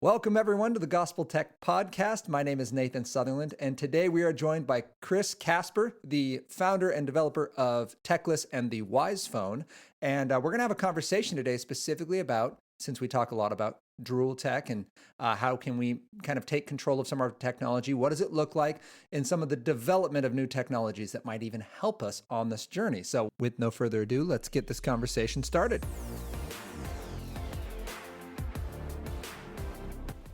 Welcome, everyone, to the Gospel Tech Podcast. My name is Nathan Sutherland, and today we are joined by Chris Kaspar, the founder and developer of Techless and the Wisephone. And we're going to have a conversation today specifically about, since we talk a lot about Drool tech and how can we kind of take control of some of our technology, what does it look like in some of the development of new technologies that might even help us on this journey. So with no further ado, let's get this conversation started.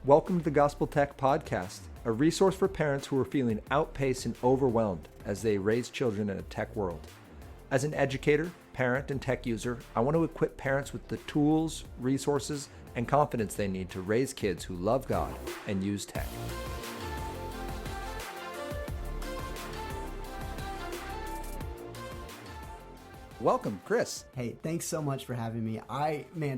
Welcome to the Gospel Tech Podcast, a resource for parents who are feeling outpaced and overwhelmed as they raise children in a tech world. As an educator, parent, and tech user, I want to equip parents with the tools, resources, and confidence they need to raise kids who love God and use tech. Welcome, Chris. Hey, thanks so much for having me.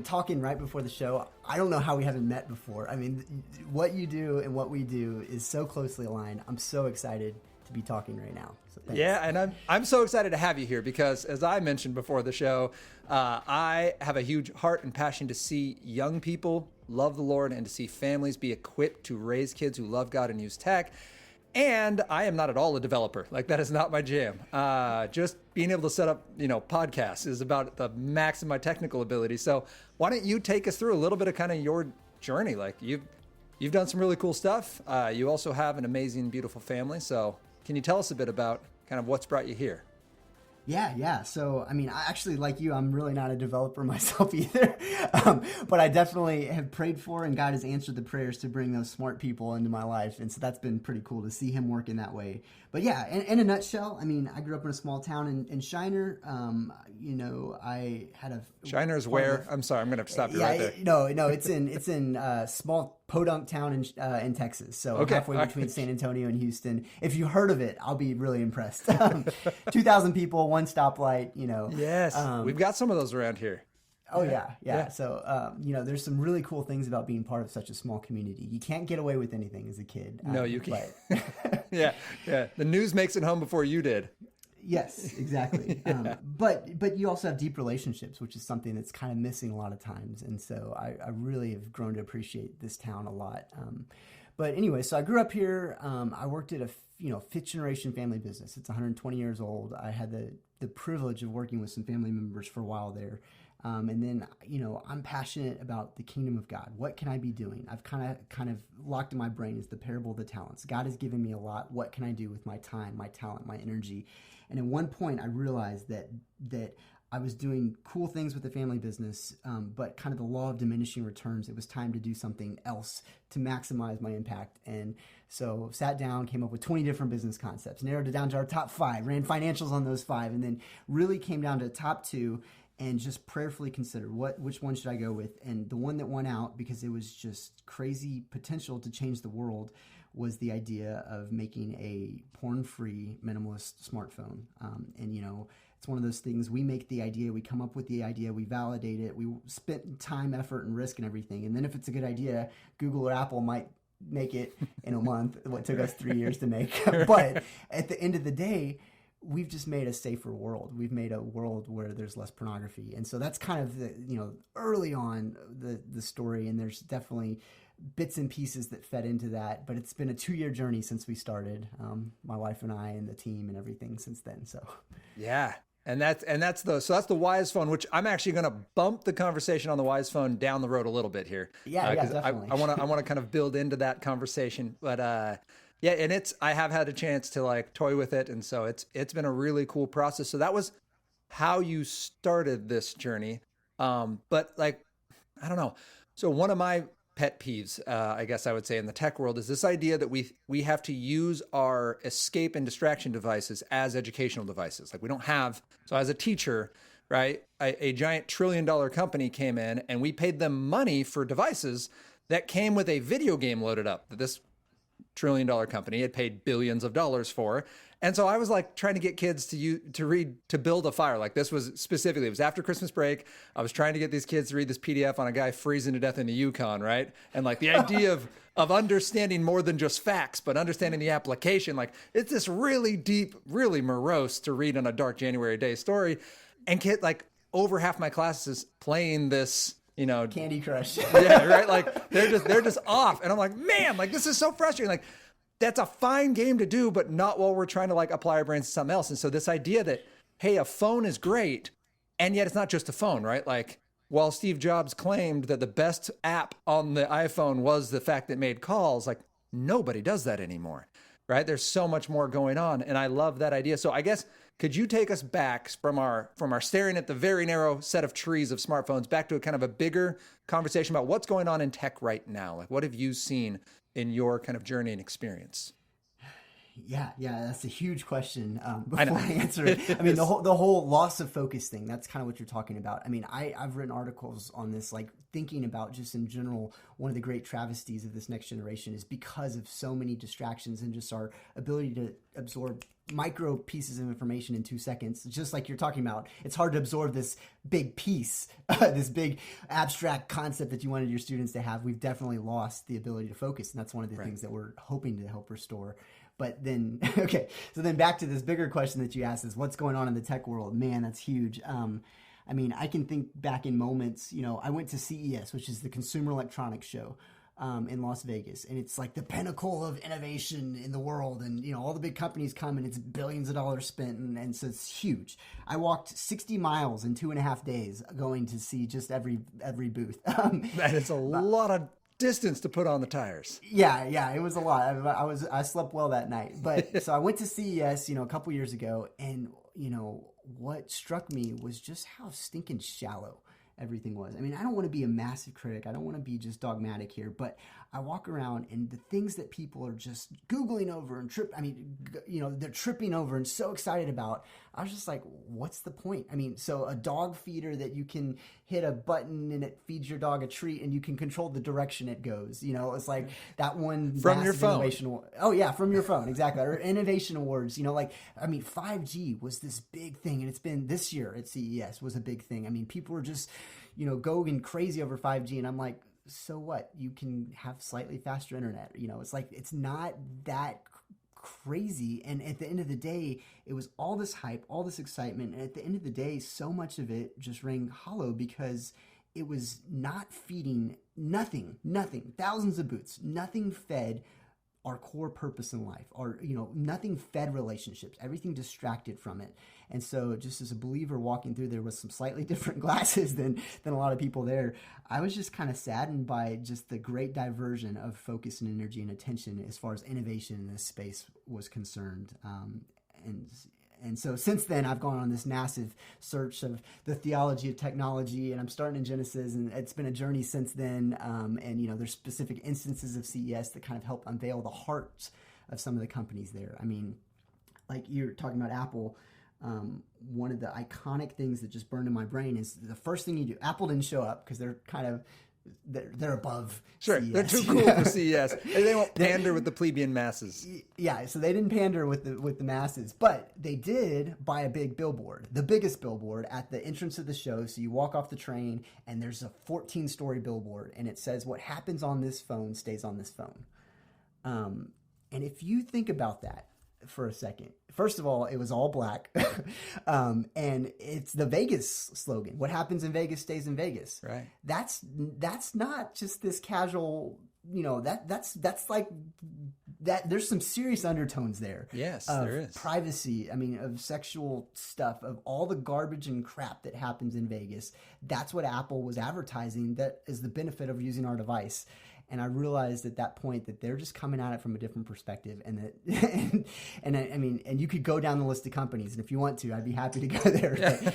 Talking right before the show, I don't know how we haven't met before. I mean, what you do and what we do is so closely aligned. I'm so excited to be talking right now. So thanks. Yeah, and I'm so excited to have you here because, as I mentioned before the show, I have a huge heart and passion to see young people love the Lord and to see families be equipped to raise kids who love God and use tech. And I am not at all a developer. Like, that is not my jam. Just being able to set up, podcasts is about the max of my technical ability. So why don't you take us through a little bit of kind of your journey? Like, you've done some really cool stuff. You also have an amazing, beautiful family. So can you tell us a bit about kind of what's brought you here? Yeah. So, I mean, I actually, like you, I'm really not a developer myself either. But I definitely have prayed for, and God has answered the prayers to bring those smart people into my life. And so that's been pretty cool to see him work in that way. But yeah, in a nutshell, I mean, I grew up in a small town in Shiner. I had a... Shiner's where? I'm sorry, I'm going to have to stop you right there. No, it's in small podunk town in Texas. So halfway between San Antonio and Houston. If you heard of it, I'll be really impressed. 2,000 people, one stoplight, Yes, we've got some of those around here. Oh, yeah. So, there's some really cool things about being part of such a small community. You can't get away with anything as a kid. No, you can't. Yeah. The news makes it home before you did. Yes, exactly. But you also have deep relationships, which is something that's kind of missing a lot of times. And so I really have grown to appreciate this town a lot. But anyway, so I grew up here. I worked at a fifth generation family business. It's 120 years old. I had the privilege of working with some family members for a while there. And then, I'm passionate about the kingdom of God. What can I be doing? I've kind of locked in my brain is the parable of the talents. God has given me a lot. What can I do with my time, my talent, my energy? And at one point I realized that I was doing cool things with the family business, but kind of the law of diminishing returns. It was time to do something else to maximize my impact. And so sat down, came up with 20 different business concepts, narrowed it down to our top 5, ran financials on those 5, and then really came down to the top 2 and just prayerfully considered which one should I go with. And the one that won out, because it was just crazy potential to change the world, was the idea of making a porn-free minimalist smartphone. It's one of those things, we make the idea, we come up with the idea, we validate it, we spend time, effort, and risk and everything. And then if it's a good idea, Google or Apple might make it in a month, what took us 3 years to make. But at the end of the day, we've just made a safer world. We've made a world where there's less pornography. And so that's kind of the, early on the story. And there's definitely bits and pieces that fed into that, but it's been a 2-year journey since we started, my wife and I and the team and everything since then. So, yeah. And that's the Wisephone, which I'm actually going to bump the conversation on the Wisephone down the road a little bit here. Yeah, definitely. I want to kind of build into that conversation, but, yeah, and I have had a chance to toy with it, and so it's been a really cool process. So that was how you started this journey. But I don't know. So one of my pet peeves, I guess I would say, in the tech world is this idea that we have to use our escape and distraction devices as educational devices. We don't have. So as a teacher, right, a giant $1 trillion company came in and we paid them money for devices that came with a video game loaded up that this $1 trillion company had paid billions of dollars for. And so I was trying to get kids to build a fire. This was specifically, it was after Christmas break. I was trying to get these kids to read this PDF on a guy freezing to death in the Yukon, right? And the idea of understanding more than just facts, but understanding the application. It's this really deep, really morose to read on a dark January day story. And over half my classes playing this Candy Crush. Yeah, right. Like they're just off. And I'm like, man, like this is so frustrating. Like that's a fine game to do, but not while we're trying to like apply our brains to something else. And so this idea that, hey, a phone is great, and yet it's not just a phone, right? Like while Steve Jobs claimed that the best app on the iPhone was the fact that it made calls, like nobody does that anymore, right? There's so much more going on. And I love that idea. So I guess, could you take us back from our staring at the very narrow set of trees of smartphones back to a kind of a bigger conversation about what's going on in tech right now? Like what have you seen in your kind of journey and experience? Yeah, that's a huge question. Before I answer it, I mean, the whole loss of focus thing, that's kind of what you're talking about. I mean, I've written articles on this, like thinking about just in general, one of the great travesties of this next generation is because of so many distractions and just our ability to absorb micro pieces of information in 2 seconds. Just like you're talking about, it's hard to absorb this big piece, this big abstract concept that you wanted your students to have. We've definitely lost the ability to focus. And that's one of the things that we're hoping to help restore. But then, okay, so then back to this bigger question that you asked is what's going on in the tech world? Man, that's huge. I mean, I can think back in moments, I went to CES, which is the Consumer Electronics Show in Las Vegas. And it's like the pinnacle of innovation in the world. And, all the big companies come and it's billions of dollars spent. And so it's huge. I walked 60 miles in 2.5 days going to see just every booth. That is a lot of distance to put on the tires. Yeah, it was a lot. I slept well that night. But so I went to CES, a couple years ago, and what struck me was just how stinking shallow everything was. I mean, I don't want to be a massive critic. I don't want to be just dogmatic here, but I walk around and the things that people are just Googling over and they're tripping over and so excited about. I was just like, what's the point? I mean, so a dog feeder that you can hit a button and it feeds your dog a treat and you can control the direction it goes. It's like that one from your phone. Innovation. Oh yeah, from your phone. Exactly. Or innovation awards, 5G was this big thing, and it's been this year at CES was a big thing. I mean, people were just, going crazy over 5G, and I'm like, so what? You can have slightly faster internet. It's like, it's not that crazy. And at the end of the day, it was all this hype, all this excitement. And at the end of the day, so much of it just rang hollow because it was not feeding nothing, thousands of booths, nothing fed our core purpose in life, or, nothing fed relationships, everything distracted from it. And so just as a believer walking through there with some slightly different glasses than a lot of people there, I was just kind of saddened by just the great diversion of focus and energy and attention as far as innovation in this space was concerned. And so since then, I've gone on this massive search of the theology of technology, and I'm starting in Genesis, and it's been a journey since then. And, there's specific instances of CES that kind of help unveil the hearts of some of the companies there. I mean, like you're talking about Apple, one of the iconic things that just burned in my brain is the first thing you do. Apple didn't show up because they're kind of they're above Sure, CES. they're too cool for CES. They won't pander with the plebeian masses. Yeah, so they didn't pander with the masses, but they did buy a big billboard, the biggest billboard at the entrance of the show. So you walk off the train, and there's a 14-story billboard, and it says, "What happens on this phone stays on this phone." And if you think about that for a second, first of all, it was all black, and it's the Vegas slogan: "What happens in Vegas stays in Vegas." Right. That's not just this casual. That's like that. There's some serious undertones there. Yes, of there is. Privacy. I mean, of sexual stuff, of all the garbage and crap that happens in Vegas. That's what Apple was advertising. That is the benefit of using our device. And I realized at that point that they're just coming at it from a different perspective, and that, and you could go down the list of companies, and if you want to, I'd be happy to go there.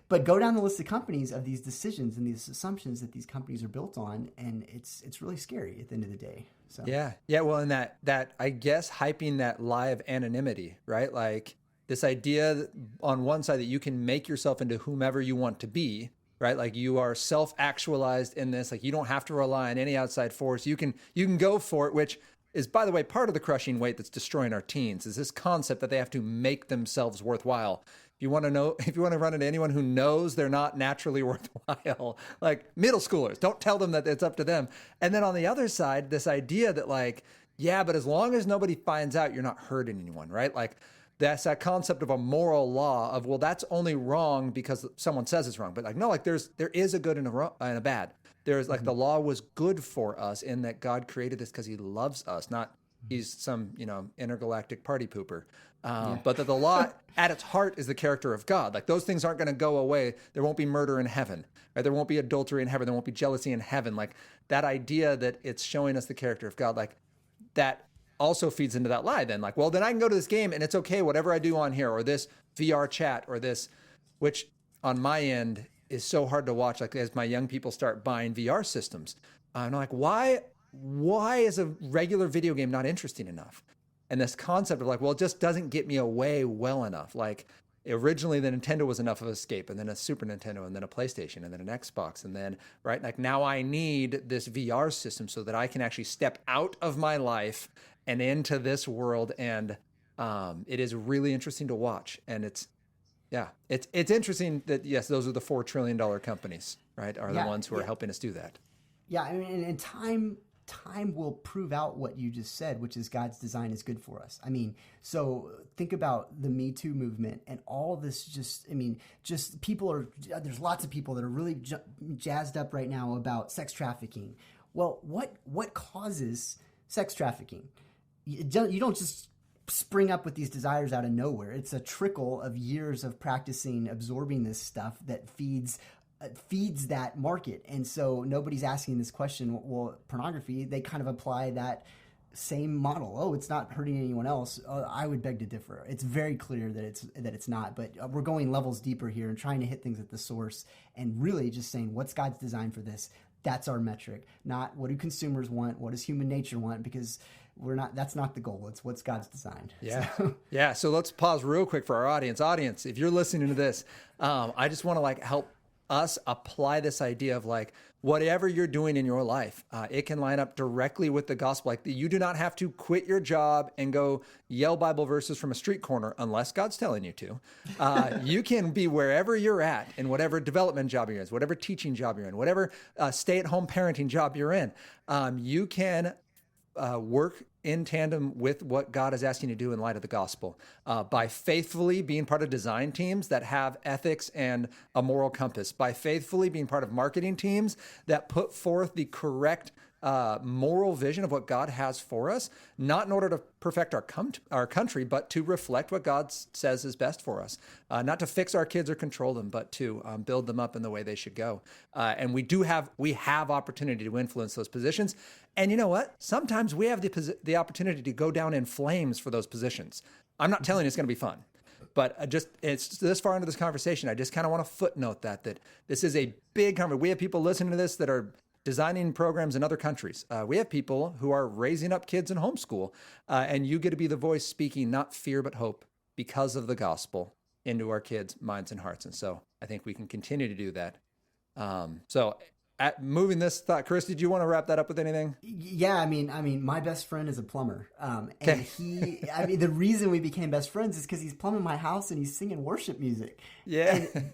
But go down the list of companies of these decisions and these assumptions that these companies are built on, and it's really scary at the end of the day. So yeah. Well, and that I guess hyping that lie of anonymity, right? Like this idea that on one side that you can make yourself into whomever you want to be. Right? Like you are self-actualized in this, like you don't have to rely on any outside force. You can go for it, which is, by the way, part of the crushing weight that's destroying our teens is this concept that they have to make themselves worthwhile. If you want to run into anyone who knows they're not naturally worthwhile, like middle schoolers, don't tell them that it's up to them. And then on the other side, this idea that like, yeah, but as long as nobody finds out, you're not hurting anyone, right? Like that's that concept of a moral law of, well, that's only wrong because someone says it's wrong. But like, no, like there is a good and a bad. There's like the law was good for us in that God created this because he loves us, not he's some, intergalactic party pooper. But that the law at its heart is the character of God. Like those things aren't going to go away. There won't be murder in heaven, right? There won't be adultery in heaven. There won't be jealousy in heaven. Like that idea that it's showing us the character of God, like that also feeds into that lie then. Like, well, then I can go to this game and it's okay, whatever I do on here, or this VR chat, or this, which on my end is so hard to watch. Like as my young people start buying VR systems, I'm like, why is a regular video game not interesting enough? And this concept of like, well, it just doesn't get me away well enough. Like originally the Nintendo was enough of an escape, and then a Super Nintendo, and then a PlayStation, and then an Xbox. And then, right, like now I need this VR system so that I can actually step out of my life and into this world. And it is really interesting to watch. And it's interesting that, yes, those are the $4 trillion companies, right, are the ones who are helping us do that. Yeah, I mean, and time will prove out what you just said, which is God's design is good for us. I mean, so think about the Me Too movement and all this. Just there's lots of people that are really jazzed up right now about sex trafficking. Well, what causes sex trafficking? You don't just spring up with these desires out of nowhere. It's a trickle of years of practicing, absorbing this stuff that feeds that market. And so nobody's asking this question. Well, pornography, they kind of apply that same model. Oh, it's not hurting anyone else. I would beg to differ. It's very clear that it's not, but we're going levels deeper here and trying to hit things at the source and really just saying, what's God's design for this? That's our metric, not what do consumers want? What does human nature want? Because that's not the goal. It's what's God's design. Yeah. Yeah. So let's pause real quick for our audience. Audience, if you're listening to this, I just want to help us apply this idea of whatever you're doing in your life, it can line up directly with the gospel. Like you do not have to quit your job and go yell Bible verses from a street corner unless God's telling you to. You can be wherever you're at in whatever development job you're in, whatever teaching job you're in, whatever stay-at-home parenting job you're in. You can work in tandem with what God is asking you to do in light of the gospel, by faithfully being part of design teams that have ethics and a moral compass, by faithfully being part of marketing teams that put forth the correct moral vision of what God has for us, not in order to perfect our country, but to reflect what God says is best for us, not to fix our kids or control them, but to build them up in the way they should go. And we have opportunity to influence those positions. And you know what? Sometimes we have the opportunity to go down in flames for those positions. I'm not telling you it's going to be fun, but it's this far into this conversation. I just kind of want to footnote that this is a big conversation. We have people listening to this that are designing programs in other countries. We have people who are raising up kids in homeschool, and you get to be the voice speaking not fear but hope because of the gospel into our kids' minds and hearts. And so I think we can continue to do that. Moving this thought, Chris, did you want to wrap that up with anything? Yeah, I mean, my best friend is a plumber, and the reason we became best friends is because he's plumbing my house and he's singing worship music. Yeah. And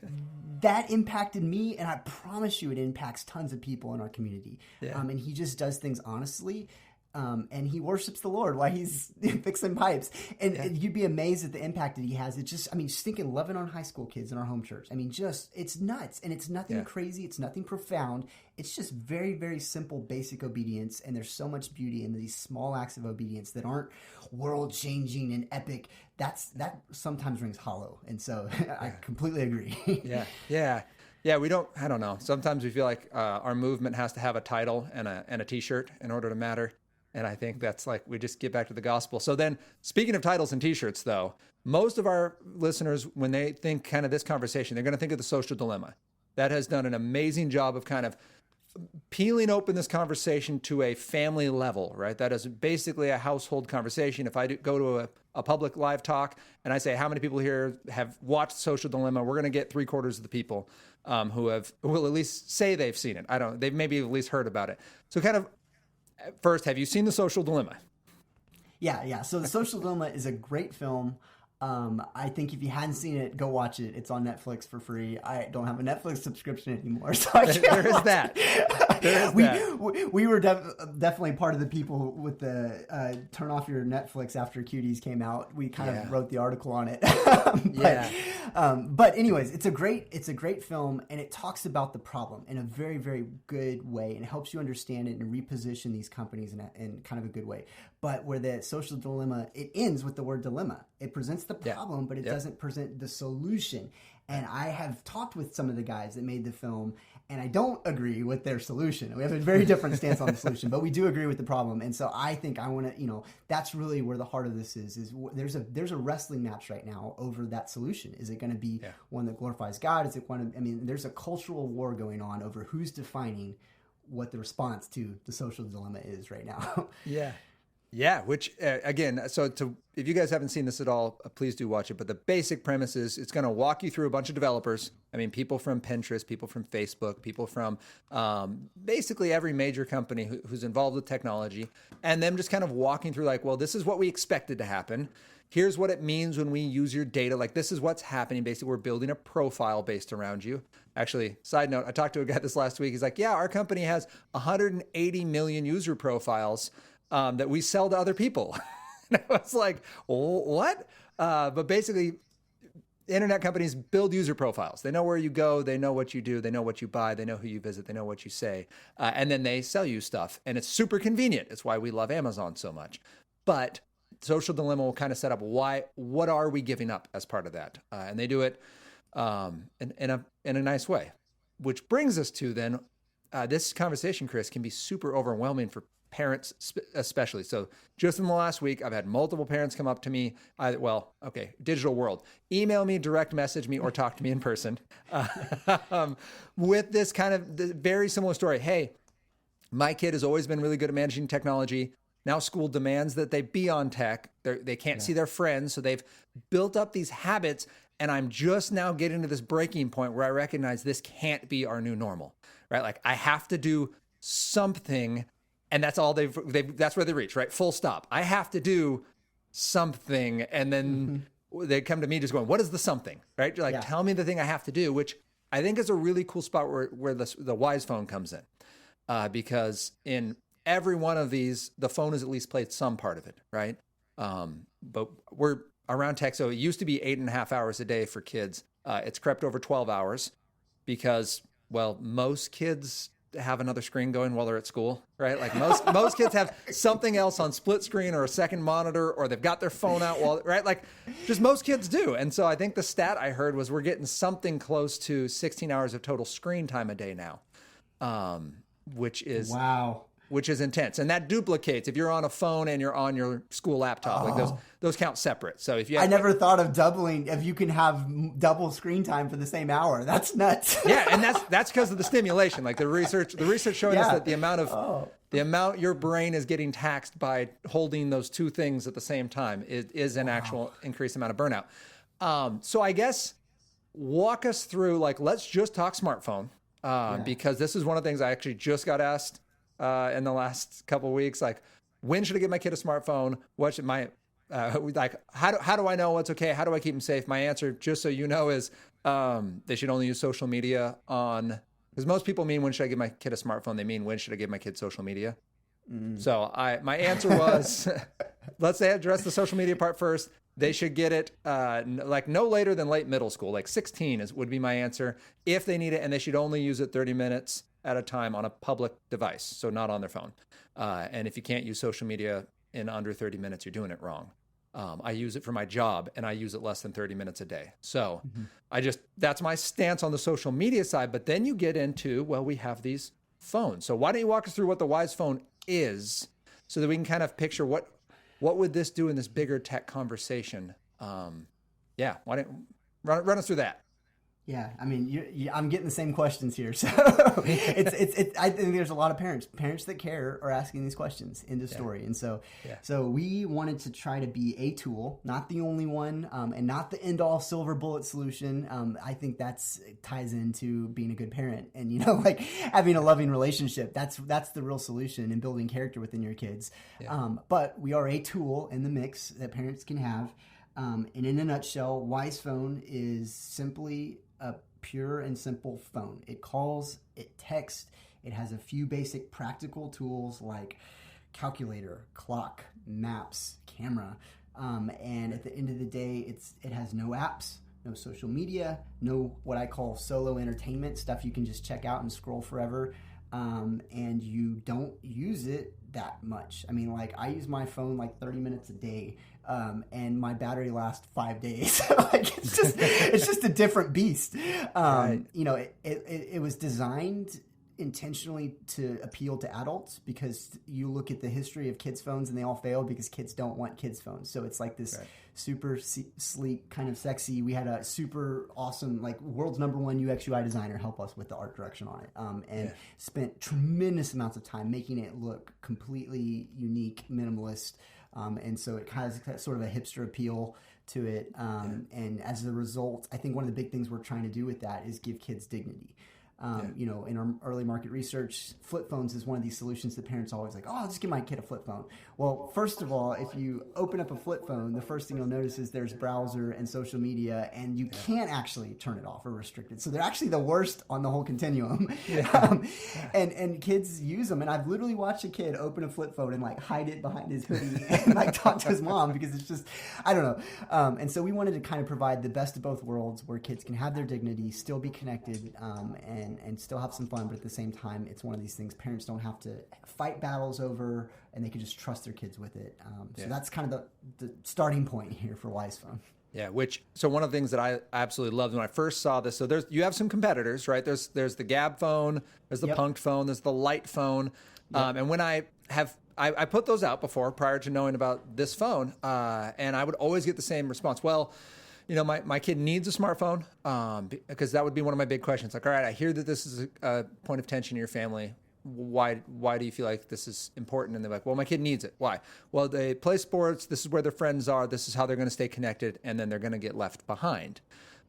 that impacted me, and I promise you it impacts tons of people in our community. Yeah. And he just does things honestly, and he worships the Lord while he's fixing pipes. And you'd be amazed at the impact that he has. It's just thinking Lebanon high school kids in our home church. It's nuts. And it's nothing crazy. It's nothing profound. It's just very, very simple, basic obedience. And there's so much beauty in these small acts of obedience that aren't world-changing and epic. That sometimes rings hollow. And so I completely agree. Yeah. I don't know. Sometimes we feel like our movement has to have a title and a t-shirt in order to matter. And I think that's we just get back to the gospel. So then, speaking of titles and t-shirts, though, most of our listeners, when they think kind of this conversation, they're going to think of the social dilemma. That has done an amazing job of kind of peeling open this conversation to a family level, right? That is basically a household conversation. If I go to a public live talk and I say, how many people here have watched Social Dilemma? We're going to get 3/4 of the people who will at least say they've seen it. They've maybe at least heard about it. So kind of, first, have you seen The Social Dilemma? Yeah. So The Social Dilemma is a great film. I think if you hadn't seen it, go watch it. It's on Netflix for free. I don't have a Netflix subscription anymore, so I can't. There is that. There is that. We were definitely part of the people with the turn off your Netflix after Cuties came out. We kind of wrote the article on it. But anyways, it's a great film, and it talks about the problem in a very, very good way, and it helps you understand it and reposition these companies in kind of a good way. But where the social dilemma, it ends with the word dilemma. It presents the problem, but it doesn't present the solution. And I have talked with some of the guys that made the film, and I don't agree with their solution. We have a very different stance on the solution, but we do agree with the problem. And so I think I want to, that's really where the heart of this is there's a wrestling match right now over that solution. Is it going to be one that glorifies God? Is it there's a cultural war going on over who's defining what the response to the social dilemma is right now. Yeah, which again, if you guys haven't seen this at all, please do watch it. But the basic premise is it's going to walk you through a bunch of developers. I mean, people from Pinterest, people from Facebook, people from basically every major company who's involved with technology, and them just kind of walking through like, well, this is what we expected to happen. Here's what it means when we use your data. Like, this is what's happening. Basically, we're building a profile based around you. Actually, side note, I talked to a guy this last week. He's like, yeah, our company has 180 million user profiles that we sell to other people. And I was like, oh, what? But basically, internet companies build user profiles. They know where you go. They know what you do. They know what you buy. They know who you visit. They know what you say. And then they sell you stuff. And it's super convenient. It's why we love Amazon so much. But Social Dilemma will kind of set up what are we giving up as part of that? And they do it in a nice way. Which brings us to then, this conversation, Chris, can be super overwhelming for parents especially. So just in the last week, I've had multiple parents come up to me, digital world, email me, direct message me, or talk to me in person with this kind of very similar story. Hey, my kid has always been really good at managing technology. Now school demands that they be on tech. They can't see their friends. So they've built up these habits, and I'm just now getting to this breaking point where I recognize this can't be our new normal, right? Like, I have to do something. And that's all that's where they reach, right? Full stop. I have to do something. And then they come to me just going, what is the something, right? You're like, tell me the thing I have to do, which I think is a really cool spot where the Wisephone comes in. Because in every one of these, the phone has at least played some part of it, right? But we're around tech. So it used to be 8.5 hours a day for kids. It's crept over 12 hours because, well, most kids have another screen going while they're at school, right? Like most kids have something else on split screen or a second monitor, or they've got their phone out right? Like, just most kids do. And so I think the stat I heard was we're getting something close to 16 hours of total screen time a day now, which is intense. And that duplicates if you're on a phone and you're on your school laptop. Like those count separate. So if you I never thought of doubling, if you can have double screen time for the same hour. That's nuts. Yeah, and that's because of the stimulation. Like the research showing us that the amount your brain is getting taxed by holding those two things at the same time is an actual increased amount of burnout. So I guess walk us through, like, let's just talk smartphone, because this is one of the things I actually just got asked in the last couple of weeks. Like, when should I get my kid a smartphone? What should how do I know what's okay? How do I keep them safe? My answer, just so you know, is they should only use social media because most people mean, when should I give my kid a smartphone? They mean, when should I give my kid social media? So my answer was, let's say address the social media part first. They should get it like no later than late middle school, like 16 would be my answer if they need it. And they should only use it 30 minutes at a time on a public device, so not on their phone. And if you can't use social media in under 30 minutes, you're doing it wrong. I use it for my job, and I use it less than 30 minutes a day. So that's my stance on the social media side. But then you get into, well, we have these phones. So why don't you walk us through what the Wisephone is, so that we can kind of picture what would this do in this bigger tech conversation? Why don't run us through that? Yeah, I mean, I'm getting the same questions here. So it's. I think there's a lot of parents that care are asking these questions in the story, and so we wanted to try to be a tool, not the only one, and not the end all silver bullet solution. I think ties into being a good parent, and like having a loving relationship. That's the real solution in building character within your kids. Yeah. But we are a tool in the mix that parents can have. And in a nutshell, Wisephone is simply a pure and simple phone. It calls, it texts, It has a few basic practical tools like calculator, clock, maps, camera. And at the end of the day, it has no apps, no social media, no what I call solo entertainment, stuff you can just check out and scroll forever. And you don't use it that much. I mean, like, I use my phone like 30 minutes a day, and my battery lasts 5 days. Like, it's just a different beast. Right. You know, it was designed intentionally to appeal to adults, because you look at the history of kids phones and they all fail because kids don't want kids phones. So it's like this super sleek, kind of sexy. We had a super awesome, like, world's #1 UX UI designer help us with the art direction on it, and spent tremendous amounts of time making it look completely unique, minimalist, and so it has sort of a hipster appeal to it, and as a result, I think one of the big things we're trying to do with that is give kids dignity. You know, in our early market research, flip phones is one of these solutions that parents are always like, oh, I'll just give my kid a flip phone. Well, first of all, if you open up a flip phone, the first thing you'll notice is there's browser and social media, and you can't actually turn it off or restrict it. So they're actually the worst on the whole continuum. And kids use them. And I've literally watched a kid open a flip phone and like hide it behind his hoodie and like talk to his mom, because it's just, I don't know. And so we wanted to kind of provide the best of both worlds, where kids can have their dignity, still be connected, and still have some fun, but at the same time, it's one of these things parents don't have to fight battles over, and they can just trust their kids with it. So that's kind of the starting point here for Wisephone. Yeah, so one of the things that I absolutely loved when I first saw this, so you have some competitors, right? There's the Gab phone, there's the Punked phone, there's the Light phone. And when I put those out before, prior to knowing about this phone, and I would always get the same response. Well, you know, my kid needs a smartphone, because that would be one of my big questions. Like, all right, I hear that this is a point of tension in your family. Why do you feel like this is important? And they're like, well, my kid needs it. Why? Well, they play sports. This is where their friends are. This is how they're going to stay connected. And then they're going to get left behind.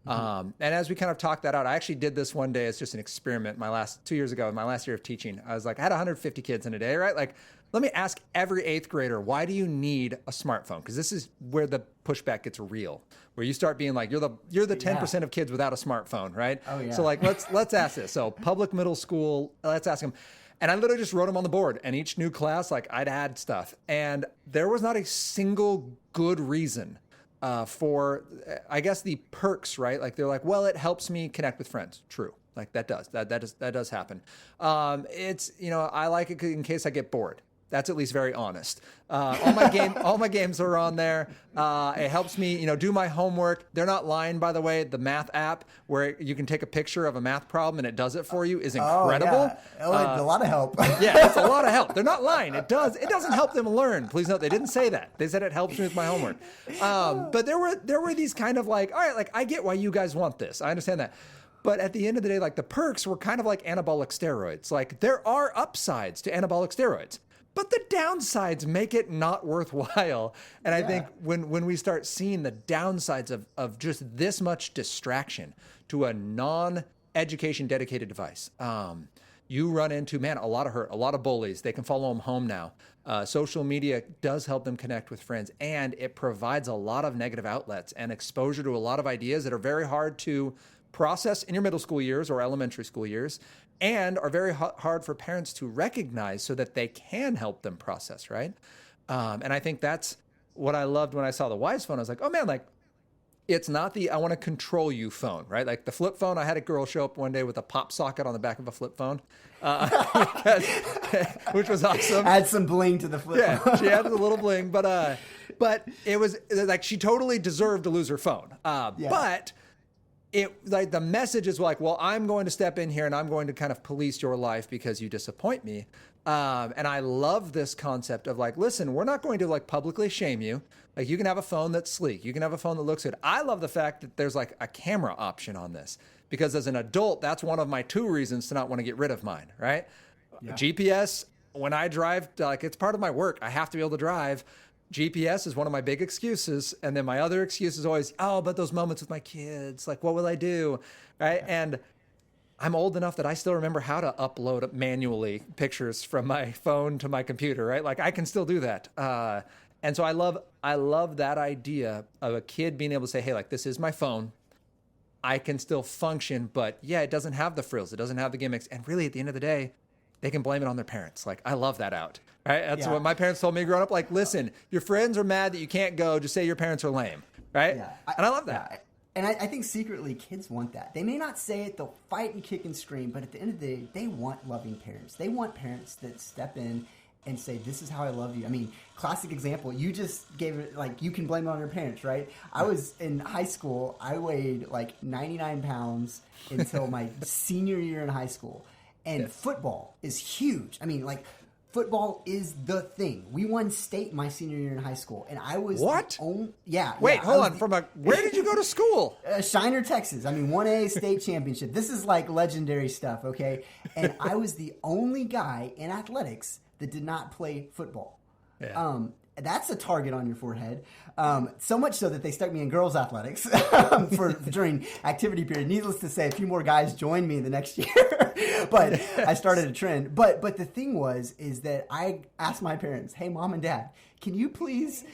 And as we kind of talked that out, I actually did this one day as just an experiment 2 years ago, in my last year of teaching. I was like, I had 150 kids in a day, right? Like, let me ask every 8th grader, why do you need a smartphone? Because this is where the pushback gets real, where you start being like, you're the 10% of kids without a smartphone, right? Oh, yeah. So like, let's ask this. So public middle school, let's ask them. And I literally just wrote them on the board, and each new class, like, I'd add stuff. And there was not a single good reason for, I guess, the perks, right? Like, they're like, well, it helps me connect with friends. True. Like, that does happen. It's, you know, I like it in case I get bored. That's at least very honest. All my games are on there. It helps me, you know, do my homework. They're not lying, by the way. The math app where you can take a picture of a math problem and it does it for you is incredible. A lot of help. Yeah, it's a lot of help. They're not lying. It doesn't help them learn. Please note, they didn't say that. They said it helps me with my homework. But there were these kind of like, all right, like, I get why you guys want this. I understand that. But at the end of the day, like, the perks were kind of like anabolic steroids. Like, there are upsides to anabolic steroids, but the downsides make it not worthwhile. And I think when we start seeing the downsides of just this much distraction to a non-education dedicated device, you run into, man, a lot of hurt, a lot of bullies. They can follow them home now. Social media does help them connect with friends, and it provides a lot of negative outlets and exposure to a lot of ideas that are very hard to process in your middle school years or elementary school years, and are very hard for parents to recognize so that they can help them process, right? And I think that's what I loved when I saw the Wisephone. I was like, oh man, like, it's not the I want to control you phone, right? Like the flip phone, I had a girl show up one day with a pop socket on the back of a flip phone, which was awesome. Add some bling to the flip phone. Yeah, she had a little bling, but it was like she totally deserved to lose her phone. But it, like, the message is like, well, I'm going to step in here and I'm going to kind of police your life because you disappoint me. And I love this concept of like, listen, we're not going to like publicly shame you. Like, you can have a phone that's sleek. You can have a phone that looks good. I love the fact that there's like a camera option on this, because as an adult, that's one of my 2 reasons to not want to get rid of mine, right? Yeah. GPS, when I drive, like, it's part of my work. I have to be able to drive. GPS is one of my big excuses. And then my other excuse is always, oh, but those moments with my kids, like, what will I do? Right. And I'm old enough that I still remember how to upload manually pictures from my phone to my computer, right? Like, I can still do that. And so I love that idea of a kid being able to say, hey, like, this is my phone. I can still function, but yeah, it doesn't have the frills. It doesn't have the gimmicks. And really, at the end of the day, they can blame it on their parents. Like, I love that out. Right? That's Yeah. what my parents told me growing up. Like, listen, your friends are mad that you can't go. Just say your parents are lame. Right? Yeah. And I love that. Yeah. And I think secretly kids want that. They may not say it, they'll fight and kick and scream, but at the end of the day, they want loving parents. They want parents that step in and say, this is how I love you. I mean, classic example, you just gave it, like, you can blame it on your parents, right? I was in high school, I weighed like 99 pounds until my senior year in high school. And football is huge. I mean, like, football is the thing. We won state my senior year in high school, and I was What? Wait, hold on. Where did you go to school? Shiner, Texas. I mean, 1A state championship. This is like legendary stuff, okay? And I was the only guy in athletics that did not play football. Yeah. That's a target on your forehead. So much so that they stuck me in girls' athletics during activity period. Needless to say, a few more guys joined me the next year, but I started a trend. But the thing is that I asked my parents, "Hey, mom and dad, can you please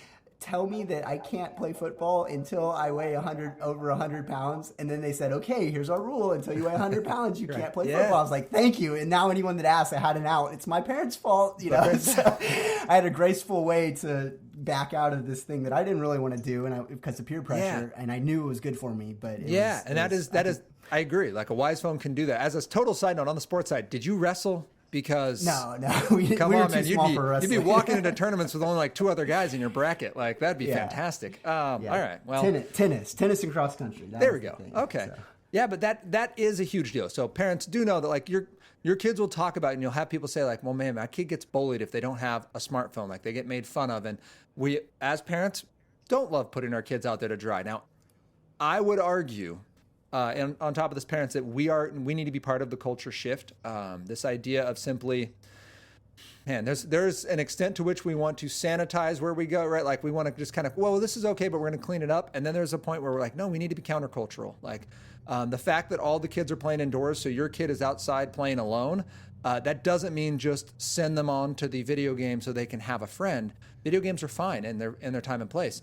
tell me that I can't play football until I weigh over 100 pounds?" And then they said, "Okay, here's our rule. Until you weigh 100 pounds, you can't play football." I was like, "Thank you." And now anyone that asks, I had an out. It's my parents' fault, you know. So I had a graceful way to back out of this thing that I didn't really want to do, and because of peer pressure, and I knew it was good for me. But that is. I agree. Like, a Wisephone can do that. As a total side note on the sports side, did you wrestle? Because no, we were man, too small for wrestling. You'd be walking into tournaments with only like 2 other guys in your bracket. Like, that'd be fantastic. All right, well, tennis and cross country. There we go. Okay, so. Yeah, but that is a huge deal. So parents do know that, like, your kids will talk about it, and you'll have people say, like, well, man, my kid gets bullied if they don't have a smartphone. Like, they get made fun of, and we as parents don't love putting our kids out there to dry. Now, I would argue. And on top of this, parents, that we need to be part of the culture shift. This idea of simply, man, there's an extent to which we want to sanitize where we go, right? Like, we want to just kind of, well, this is okay, but we're going to clean it up. And then there's a point where we're like, no, we need to be countercultural. Like, the fact that all the kids are playing indoors, so your kid is outside playing alone, that doesn't mean just send them on to the video game so they can have a friend. Video games are fine in their time and place.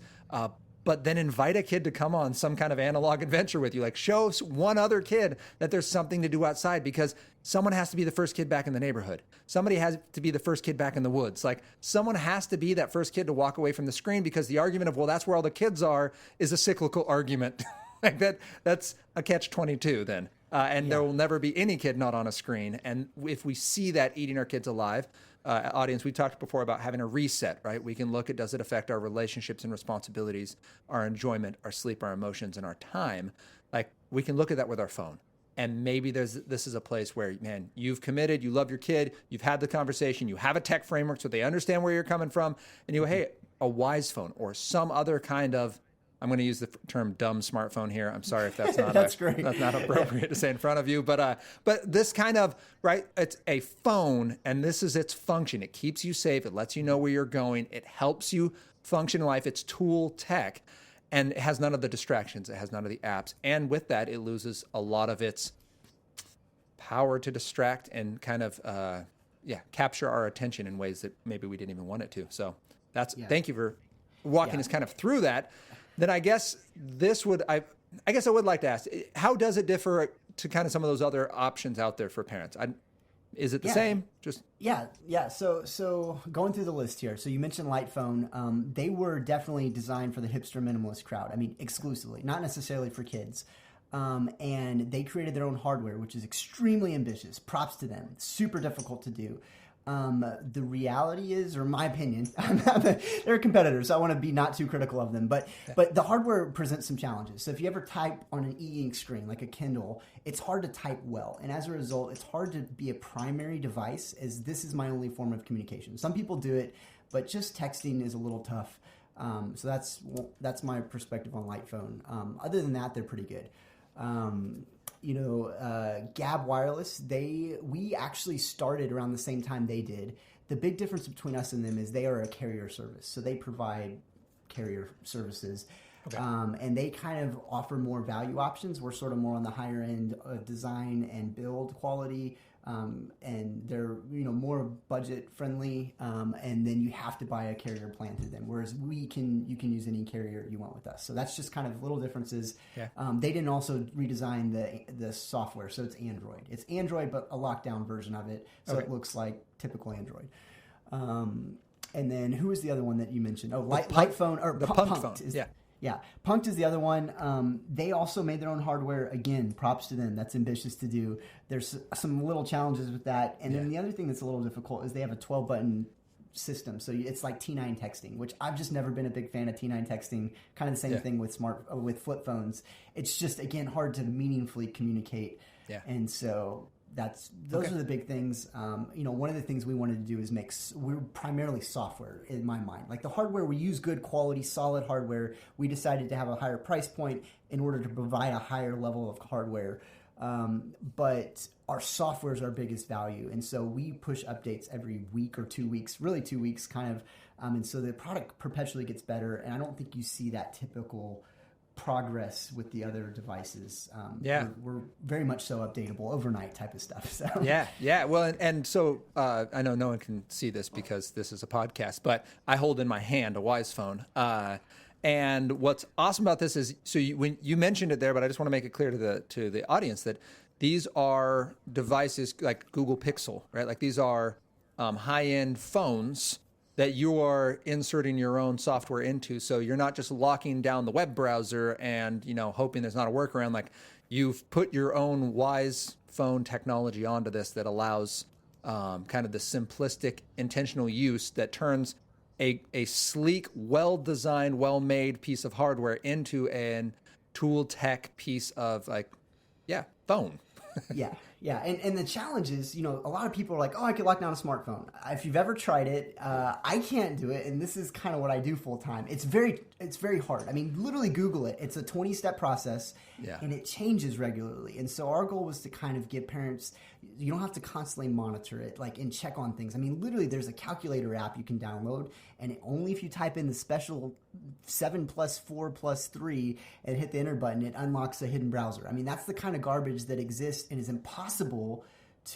But then invite a kid to come on some kind of analog adventure with you. Like, show one other kid that there's something to do outside, because someone has to be the first kid back in the neighborhood. Somebody has to be the first kid back in the woods. Like, someone has to be that first kid to walk away from the screen, because the argument of, well, that's where all the kids are, is a cyclical argument. Like, that's a catch-22 then. There will never be any kid not on a screen. And if we see that eating our kids alive, audience, we talked before about having a reset, right? We can look at, does it affect our relationships and responsibilities, our enjoyment, our sleep, our emotions, and our time? Like, we can look at that with our phone. And maybe this is a place where, man, you've committed, you love your kid, you've had the conversation, you have a tech framework so they understand where you're coming from, and you go, hey, a Wisephone or some other kind of, I'm going to use the term dumb smartphone here. I'm sorry if that's not great. That's not appropriate to say in front of you, but this kind of, right, it's a phone, and this is its function. It keeps you safe. It lets you know where you're going. It helps you function in life. It's tool tech, and it has none of the distractions. It has none of the apps. And with that, it loses a lot of its power to distract and kind of, capture our attention in ways that maybe we didn't even want it to. So thank you for walking us kind of through that. Then I guess I would like to ask, how does it differ to kind of some of those other options out there for parents? Is it the same? So going through the list here. So you mentioned Lightphone. They were definitely designed for the hipster minimalist crowd. I mean, exclusively, not necessarily for kids. And they created their own hardware, which is extremely ambitious. Props to them. Super difficult to do. The reality is, or my opinion, they're competitors, so I want to be not too critical of them, but the hardware presents some challenges. So if you ever type on an e-ink screen, like a Kindle, it's hard to type well. And as a result, it's hard to be a primary device, as this is my only form of communication. Some people do it, but just texting is a little tough. So that's my perspective on Lightphone. Other than that, they're pretty good. Gab Wireless, we actually started around the same time they did. The big difference between us and them is they are a carrier service. So they provide carrier services. Okay. And they kind of offer more value options. We're sort of more on the higher end of design and build quality. and they're more budget friendly, and then you have to buy a carrier plan through them. Whereas you can use any carrier you want with us. So that's just kind of little differences. Yeah. They didn't also redesign the software, so it's Android. It's Android, but a lockdown version of it, so Okay. it looks like typical Android. And then who was the other one that you mentioned? Oh, Punk'd Lightphone or the Punk'd phone. is, Yeah. yeah, Punk'd is the other one. They also made their own hardware. Again, props to them. That's ambitious to do. There's some little challenges with that. And then the other thing that's a little difficult is they have a 12-button system. So it's like T9 texting, which I've just never been a big fan of T9 texting. Kind of the same thing with flip phones. It's just, again, hard to meaningfully communicate. Yeah. And so those are the big things. One of the things we wanted to do is we're primarily software in my mind. Like the hardware, we use good quality, solid hardware. We decided to have a higher price point in order to provide a higher level of hardware. But our software is our biggest value. And so we push updates every week or 2 weeks, really 2 weeks kind of. And so the product perpetually gets better. And I don't think you see that typical progress with the other devices. We're very much so updatable overnight type of stuff. So Yeah. Well, and so I know no one can see this because this is a podcast, but I hold in my hand a Wisephone. And what's awesome about this is, when you mentioned it there, but I just want to make it clear to the audience that these are devices like Google Pixel, right? Like these are high-end phones that you are inserting your own software into. So you're not just locking down the web browser and, hoping there's not a workaround. Like you've put your own Wisephone technology onto this that allows kind of the simplistic intentional use that turns a sleek, well-designed, well-made piece of hardware into an tool tech piece of phone. Yeah. And the challenge is, a lot of people are like, oh, I could lock down a smartphone. If you've ever tried it, I can't do it. And this is kind of what I do full time. It's very hard. I mean, literally Google it. It's a 20-step process and it changes regularly. And so our goal was to kind of give parents, you don't have to constantly monitor it, and check on things. I mean, literally there's a calculator app you can download, and only if you type in the special 7 plus 4 plus 3 and hit the enter button, it unlocks a hidden browser. I mean, that's the kind of garbage that exists and is impossible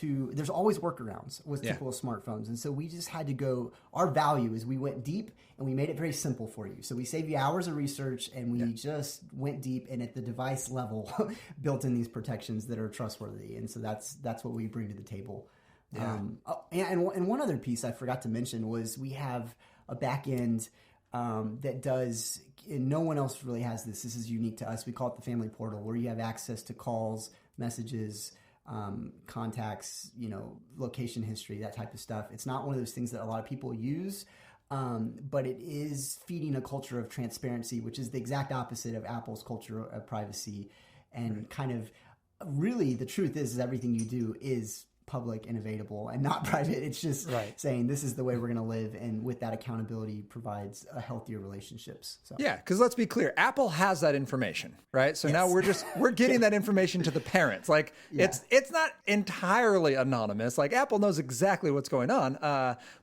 there's always workarounds with typical smartphones. And so we just had to go, our value is we went deep and we made it very simple for you. So we saved you hours of research and we just went deep and at the device level built in these protections that are trustworthy. And so that's what we bring to the table. Yeah. And one other piece I forgot to mention was we have a back end that does, and no one else really has this. This is unique to us. We call it the family portal, where you have access to calls, messages, contacts, location history, that type of stuff. It's not one of those things that a lot of people use, but it is feeding a culture of transparency, which is the exact opposite of Apple's culture of privacy. And kind of really the truth is everything you do is public and available and not private. It's just saying this is the way we're going to live, and with that accountability provides a healthier relationships. So. Yeah, because let's be clear, Apple has that information, right? So now we're getting that information to the parents. Like it's not entirely anonymous. Like Apple knows exactly what's going on,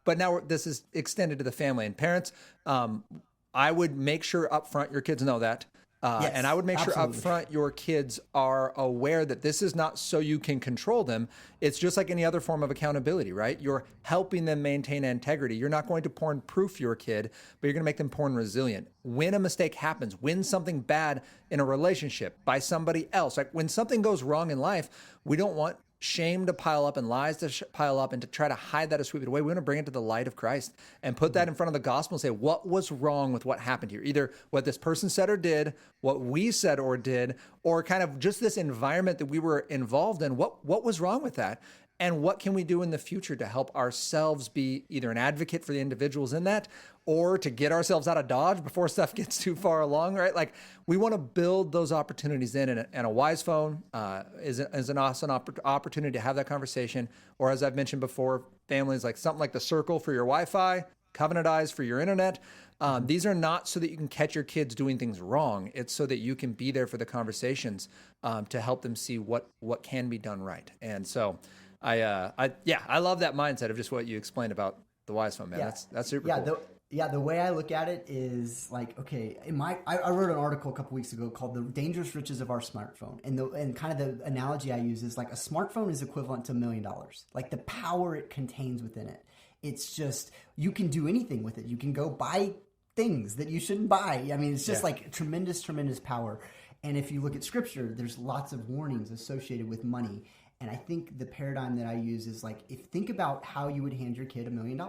but now this is extended to the family and parents. I would make sure up front your kids know that. And I would make sure up front your kids are aware that this is not so you can control them. It's just like any other form of accountability, right? You're helping them maintain integrity. You're not going to porn proof your kid, but you're going to make them porn resilient. When a mistake happens, when something bad in a relationship by somebody else, like when something goes wrong in life, we don't want shame to pile up and lies to pile up and to try to hide that or sweep it away. We want to bring it to the light of Christ and put that in front of the gospel and say, what was wrong with what happened here? Either what this person said or did, what we said or did, or kind of just this environment that we were involved in. What was wrong with that? And what can we do in the future to help ourselves be either an advocate for the individuals in that, or to get ourselves out of Dodge before stuff gets too far along, right? Like we want to build those opportunities in, and a Wisephone is an awesome opportunity to have that conversation. Or as I've mentioned before, families like something like the Circle for your Wi-Fi, Covenant Eyes for your internet. These are not so that you can catch your kids doing things wrong. It's so that you can be there for the conversations to help them see what can be done right. And so I love that mindset of just what you explained about the Wisephone, man. That's super cool. Yeah, the way I look at it is like, okay, I wrote an article a couple weeks ago called "The Dangerous Riches of Our Smartphone," and kind of the analogy I use is like a smartphone is equivalent to $1 million. Like the power it contains within it. It's just you can do anything with it. You can go buy things that you shouldn't buy. I mean, it's just like tremendous, tremendous power. And if you look at Scripture, there's lots of warnings associated with money. And I think the paradigm that I use is like, think about how you would hand your kid $1 million.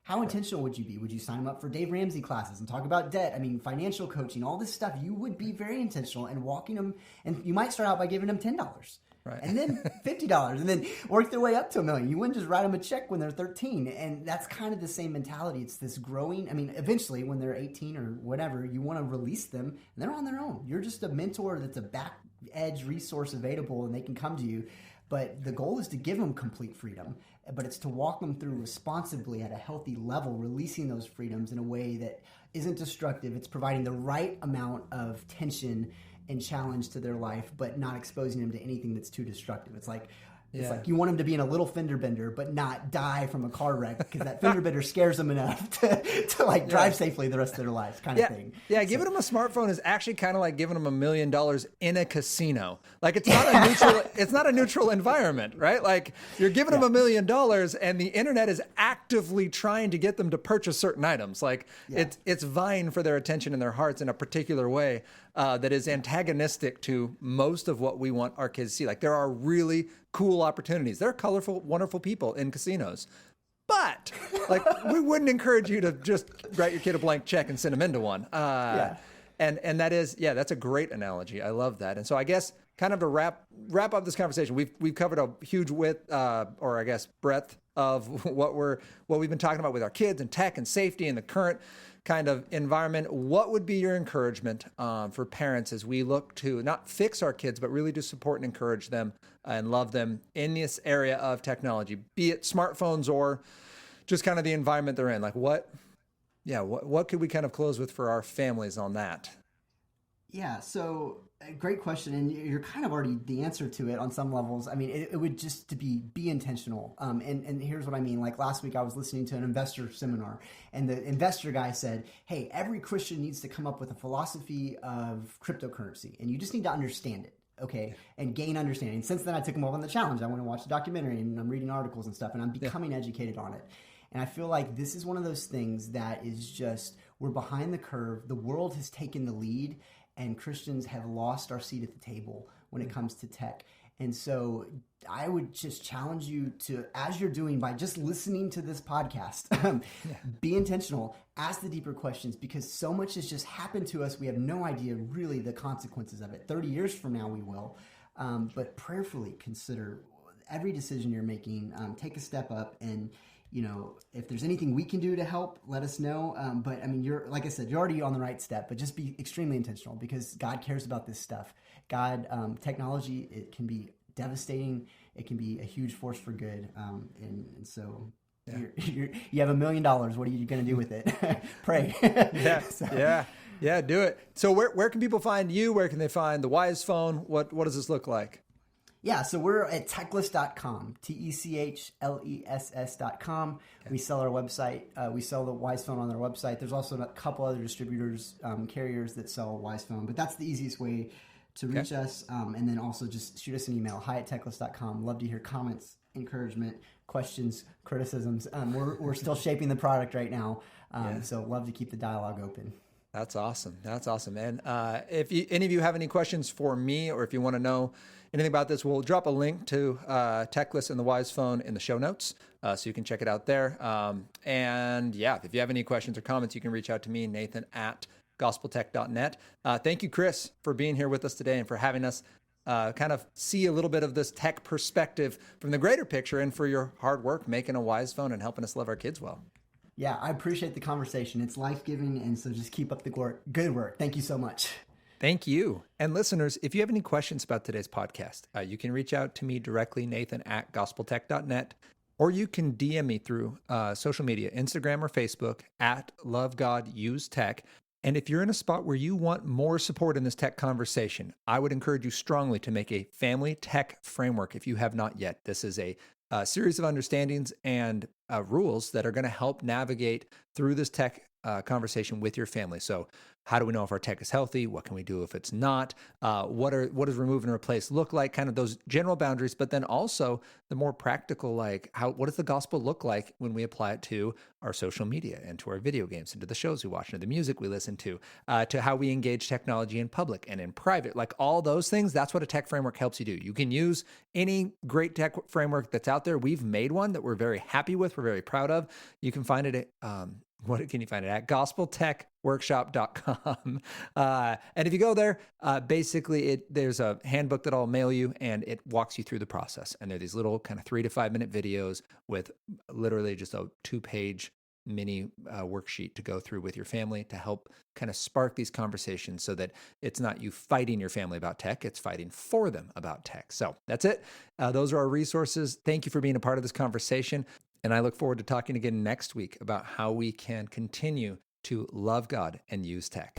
How intentional would you be? Would you sign them up for Dave Ramsey classes and talk about debt? I mean, financial coaching, all this stuff. You would be very intentional and walking them. And you might start out by giving them $10. Right. And then $50, and then work their way up to $1 million. You wouldn't just write them a check when they're 13. And that's kind of the same mentality. It's this growing. I mean, eventually when they're 18 or whatever, you want to release them, and they're on their own. You're just a mentor that's a back edge resource available, and they can come to you. But the goal is to give them complete freedom, but it's to walk them through responsibly at a healthy level, releasing those freedoms in a way that isn't destructive. It's providing the right amount of tension and challenge to their life, but not exposing them to anything that's too destructive. It's like you want them to be in a little fender bender, but not die from a car wreck because that fender bender scares them enough to like drive safely the rest of their lives, kind of thing. Yeah, giving them a smartphone is actually kind of like giving them $1 million in a casino. Like it's not a neutral, it's not a neutral environment, right? Like you're giving them $1 million, and the internet is actively trying to get them to purchase certain items. Like it's vying for their attention and their hearts in a particular way that is antagonistic to most of what we want our kids to see. Like there are really cool opportunities. There are colorful, wonderful people in casinos. But like we wouldn't encourage you to just write your kid a blank check and send them into one. And that is, that's a great analogy. I love that. And so I guess kind of to wrap up this conversation, we've covered a huge width, or I guess breadth of what we've been talking about with our kids and tech and safety and the current kind of environment. What would be your encouragement for parents as we look to not fix our kids, but really to support and encourage them and love them in this area of technology, be it smartphones or just kind of the environment they're in? Like what could we kind of close with for our families on that? Yeah, so great question, and you're kind of already the answer to it on some levels. I mean, it would just to be intentional. And here's what I mean. Like last week, I was listening to an investor seminar, and the investor guy said, "Hey, every Christian needs to come up with a philosophy of cryptocurrency, and you just need to understand it." Okay, and gain understanding. Since then, I took him up on the challenge. I went and watched a documentary, and I'm reading articles and stuff, and I'm becoming educated on it. And I feel like this is one of those things that is just, we're behind the curve. The world has taken the lead, and Christians have lost our seat at the table when it comes to tech. And so I would just challenge you to, as you're doing by just listening to this podcast, be intentional, ask the deeper questions, because so much has just happened to us. We have no idea really the consequences of it. 30 years from now, we will. But prayerfully consider every decision you're making. Take a step up, and if there's anything we can do to help, let us know. But I mean, like I said, you're already on the right step, but just be extremely intentional because God cares about this stuff. Technology, it can be devastating. It can be a huge force for good. And so you have $1 million. What are you going to do with it? Pray. Yeah, do it. So where can people find you? Where can they find the Wisephone? What does this look like? Yeah, so we're at techless.com, techless.com. Okay. We sell our website. We sell the Wisephone on their website. There's also a couple other distributors, carriers that sell Wisephone, but that's the easiest way to reach us. And then also just shoot us an email, hi@techless.com. Love to hear comments, encouragement, questions, criticisms. We're still shaping the product right now, so love to keep the dialogue open. That's awesome. And if any of you have any questions for me, or if you want to know anything about this, we'll drop a link to Techless and the Wisephone in the show notes, so you can check it out there. And if you have any questions or comments, you can reach out to me, Nathan@gospeltech.net. Thank you, Chris, for being here with us today and for having us kind of see a little bit of this tech perspective from the greater picture, and for your hard work making a Wisephone and helping us love our kids well. Yeah, I appreciate the conversation. It's life-giving, and so just keep up the good work. Thank you so much. Thank you. And listeners, if you have any questions about today's podcast, you can reach out to me directly, Nathan@gospeltech.net, or you can DM me through social media, Instagram or Facebook, @LoveGodUseTech. And if you're in a spot where you want more support in this tech conversation, I would encourage you strongly to make a family tech framework if you have not yet. This is a series of understandings and rules that are going to help navigate through this tech conversation with your family. So how do we know if our tech is healthy? What can we do if it's not? What does remove and replace look like? Kind of those general boundaries, but then also the more practical, like what does the gospel look like when we apply it to our social media and to our video games and to the shows we watch and to the music we listen to how we engage technology in public and in private, like all those things. That's what a tech framework helps you do. You can use any great tech framework that's out there. We've made one that we're very happy with. We're very proud of. You can find it at, what can you find it at? gospeltechworkshop.com. And if you go there, basically there's a handbook that I'll mail you and it walks you through the process. And there are these little kind of 3 to 5 minute videos with literally just a 2-page mini worksheet to go through with your family to help kind of spark these conversations so that it's not you fighting your family about tech, it's fighting for them about tech. So that's it. Those are our resources. Thank you for being a part of this conversation. And I look forward to talking again next week about how we can continue to love God and use tech.